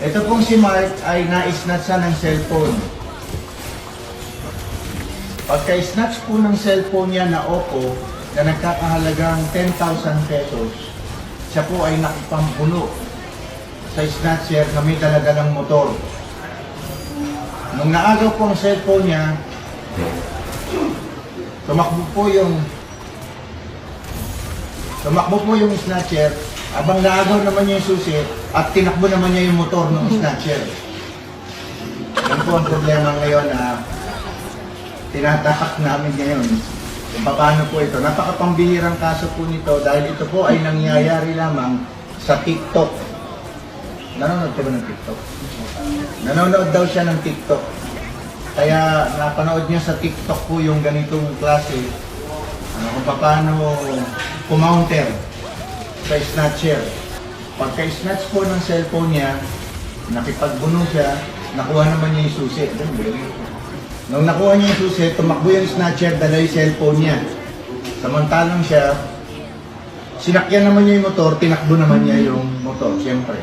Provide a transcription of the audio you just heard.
Ito pong si Mark ay na-snatch siya ng cellphone. Pagka-snatch po ng cellphone niya na Oppo na nagkakahalagang 10,000 pesos, siya po ay nakipampuno sa snatcher na may daladalang motor. Nung naagaw po ang cellphone niya, tumakbo po yung snatcher, abang naagaw naman niya yung susi at tinakbo naman niya yung motor ng snatcher. Yan po ang problema ngayon na tinatahak namin ngayon. Kung paano po ito. Napakapambihirang kaso po nito dahil ito po ay nangyayari lamang sa TikTok. Nanonood ka ba ng TikTok? Nanonood daw siya ng TikTok. Kaya napanood niya sa TikTok po yung ganitong klase. Kung paano kumounter sa snatcher. Pagka-snatch po ng cellphone niya, nakipagbuno siya, nakuha naman niya yung susi. Nung nakuha niya yung susi, tumakbo yung snatcher, dala yung cellphone niya. Samantalang siya, sinakyan naman niya yung motor, tinakbo naman niya yung motor, siyempre.